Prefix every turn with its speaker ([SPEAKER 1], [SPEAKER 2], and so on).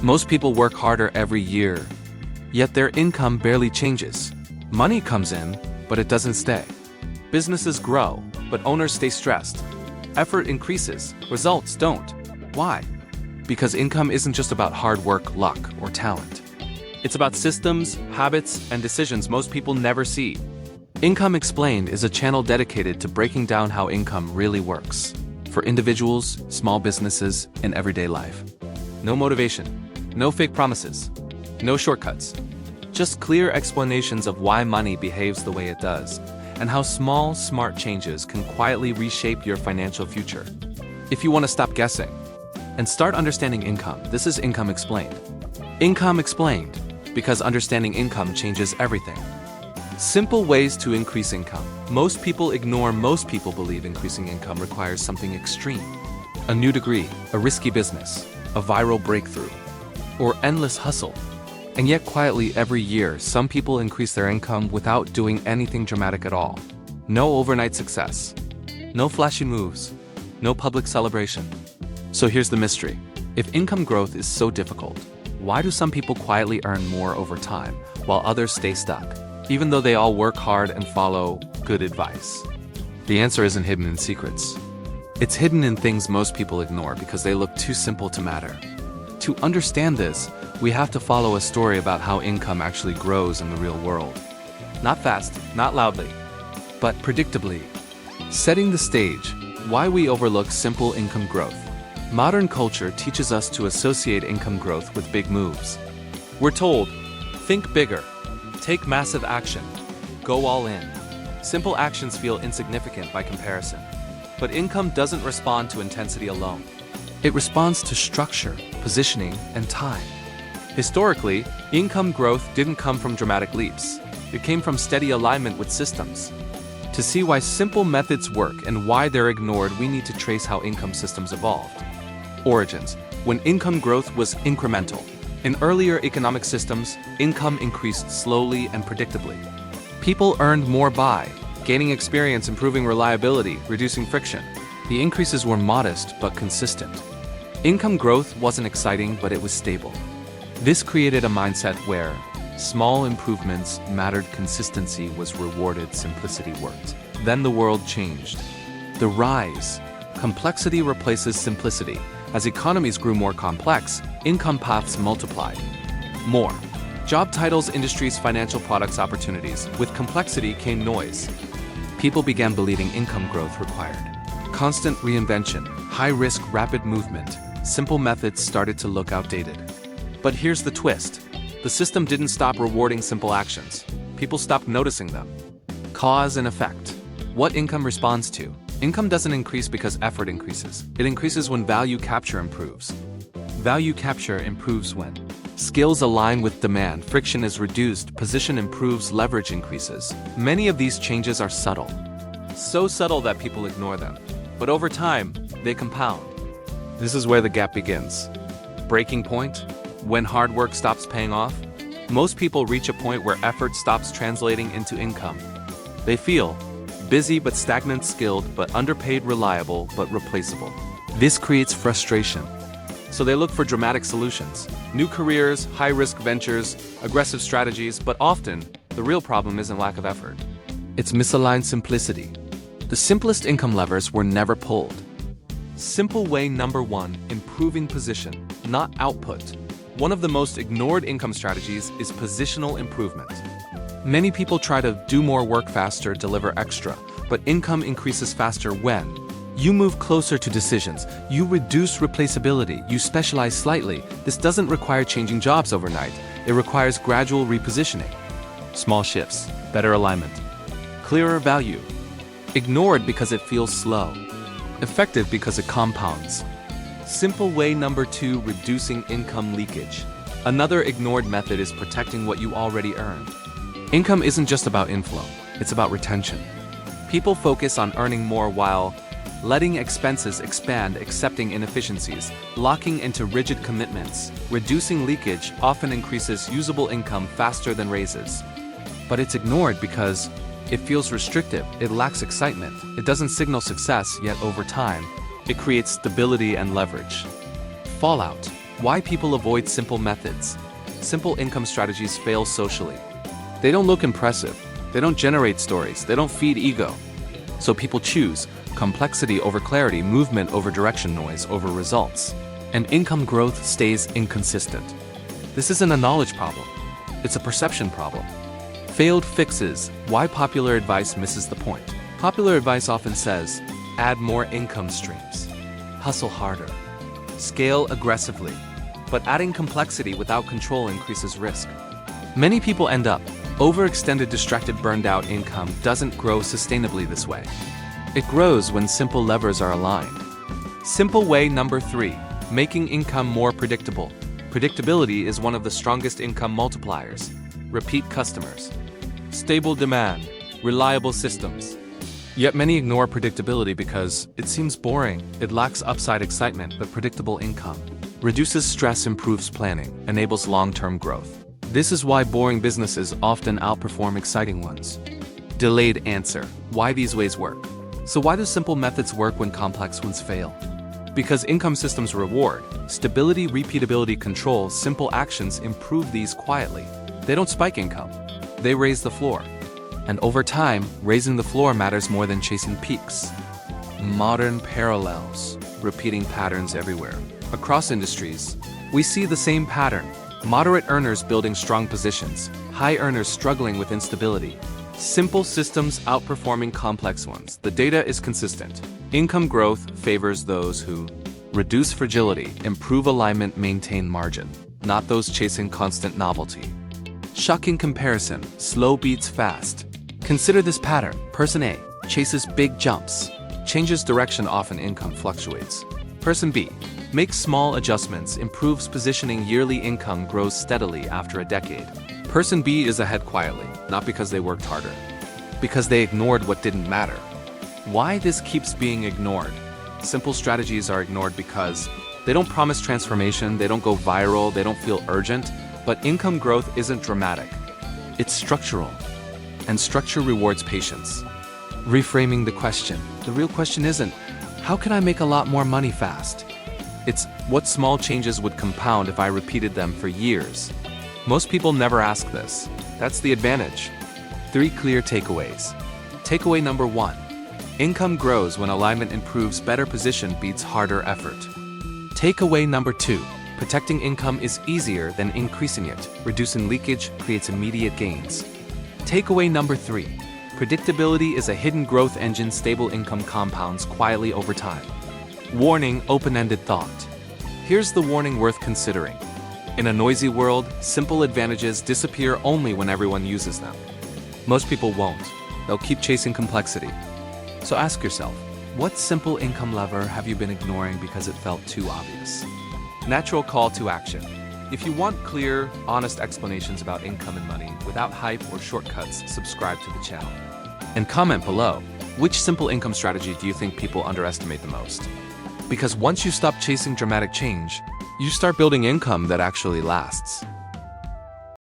[SPEAKER 1] Most people work harder every year, yet their income barely changes. Money comes in, but it doesn't stay. Businesses grow, but owners stay stressed. Effort increases, results don't. Why? Because income isn't just about hard work, luck, or talent. It's about systems, habits, and decisions most people never see. Income Explained is a channel dedicated to breaking down how income really works for individuals, small businesses, and everyday life. No motivation, no fake promises, no shortcuts. Just clear explanations of why money behaves the way it does, and how small, smart changes can quietly reshape your financial future. If you want to stop guessing and start understanding income, this is Income Explained. Income Explained, because understanding income changes everything. Simple ways to increase income. Most people believe increasing income requires something extreme. A new degree, a risky business, a viral breakthrough, or endless hustle. And yet quietly every year, some people increase their income without doing anything dramatic at all. No overnight success, no flashy moves, no public celebration. So here's the mystery. If income growth is so difficult, why do some people quietly earn more over time, while others stay stuck, even though they all work hard and follow good advice? The answer isn't hidden in secrets. It's hidden in things most people ignore because they look too simple to matter. To understand this, we have to follow a story about how income actually grows in the real world. Not fast, not loudly, but predictably. Setting the stage, why we overlook simple income growth. Modern culture teaches us to associate income growth with big moves. We're told, think bigger, take massive action, go all in. Simple actions feel insignificant by comparison. But income doesn't respond to intensity alone. It responds to structure, positioning, and time. Historically, income growth didn't come from dramatic leaps. It came from steady alignment with systems. To see why simple methods work and why they're ignored, we need to trace how income systems evolved. Origins: when income growth was incremental. In earlier economic systems, income increased slowly and predictably. People earned more by gaining experience, improving reliability, reducing friction. The increases were modest but consistent. Income growth wasn't exciting, but it was stable. This created a mindset where small improvements mattered, consistency was rewarded, simplicity worked. Then the world changed. The rise. Complexity replaces simplicity. As economies grew more complex, income paths multiplied. More. Job titles, industries, financial products, opportunities. With complexity came noise. People began believing income growth required constant reinvention, high-risk, rapid movement. Simple methods started to look outdated. But here's the twist. The system didn't stop rewarding simple actions. People stopped noticing them. Cause and effect. What income responds to. Income doesn't increase because effort increases. It increases when value capture improves. Value capture improves when skills align with demand, friction is reduced, position improves, leverage increases. Many of these changes are subtle. So subtle that people ignore them. But over time, they compound. This is where the gap begins. Breaking point. When hard work stops paying off, most people reach a point where effort stops translating into income. They feel busy but stagnant, skilled but underpaid, reliable but replaceable. This creates frustration. So they look for dramatic solutions, new careers, high-risk ventures, aggressive strategies, but often, the real problem isn't lack of effort. It's misaligned simplicity. The simplest income levers were never pulled. Simple way number 1, improving position, not output. One of the most ignored income strategies is positional improvement. Many people try to do more work faster, deliver extra, but income increases faster when you move closer to decisions, you reduce replaceability, you specialize slightly. This doesn't require changing jobs overnight. It requires gradual repositioning. Small shifts, better alignment, clearer value. Ignored because it feels slow. Effective because it compounds. Simple way number 2, reducing income leakage. Another ignored method is protecting what you already earned. Income isn't just about inflow, it's about retention. People focus on earning more while letting expenses expand, accepting inefficiencies, locking into rigid commitments. Reducing leakage often increases usable income faster than raises. But it's ignored because it feels restrictive, it lacks excitement, it doesn't signal success, yet over time, it creates stability and leverage. Fallout. Why people avoid simple methods. Simple income strategies fail socially. They don't look impressive. They don't generate stories. They don't feed ego. So people choose complexity over clarity, movement over direction, noise over results. And income growth stays inconsistent. This isn't a knowledge problem. It's a perception problem. Failed fixes. Why popular advice misses the point. Popular advice often says, add more income streams. Hustle harder. Scale aggressively. But adding complexity without control increases risk. Many people end up overextended, distracted, burned out. Income doesn't grow sustainably this way. It grows when simple levers are aligned. Simple way number 3, making income more predictable. Predictability is one of the strongest income multipliers. Repeat customers, stable demand, reliable systems. Yet many ignore predictability because it seems boring, it lacks upside excitement, but predictable income reduces stress, improves planning, enables long-term growth. This is why boring businesses often outperform exciting ones. Delayed answer. Why these ways work. So why do simple methods work when complex ones fail? Because income systems reward stability, repeatability, control. Simple actions improve these quietly. They don't spike income. They raise the floor. And over time, raising the floor matters more than chasing peaks. Modern parallels. Repeating patterns everywhere. Across industries, we see the same pattern. Moderate earners building strong positions, high earners struggling with instability. Simple systems outperforming complex ones. The data is consistent. Income growth favors those who reduce fragility, improve alignment, maintain margin, not those chasing constant novelty. Shocking comparison. Slow beats fast. Consider this pattern. Person A chases big jumps, changes direction, often income fluctuates. Person B makes small adjustments, improves positioning, yearly income grows steadily after a decade. Person B is ahead quietly, not because they worked harder, because they ignored what didn't matter. Why this keeps being ignored? Simple strategies are ignored because they don't promise transformation, they don't go viral, they don't feel urgent, but income growth isn't dramatic. It's structural, and structure rewards patience. Reframing the question. The real question isn't, how can I make a lot more money fast? It's, what small changes would compound if I repeated them for years? Most people never ask this. That's the advantage. 3 clear takeaways. Takeaway number 1. Income grows when alignment improves, better position beats harder effort. Takeaway number 2. Protecting income is easier than increasing it. Reducing leakage creates immediate gains. Takeaway number 3. Predictability is a hidden growth engine. Stable income compounds quietly over time. Warning, open-ended thought. Here's the warning worth considering. In a noisy world, simple advantages disappear only when everyone uses them. Most people won't. They'll keep chasing complexity. So ask yourself, what simple income lever have you been ignoring because it felt too obvious? Natural call to action. If you want clear, honest explanations about income and money without hype or shortcuts, subscribe to the channel. And comment below, which simple income strategy do you think people underestimate the most? Because once you stop chasing dramatic change, you start building income that actually lasts.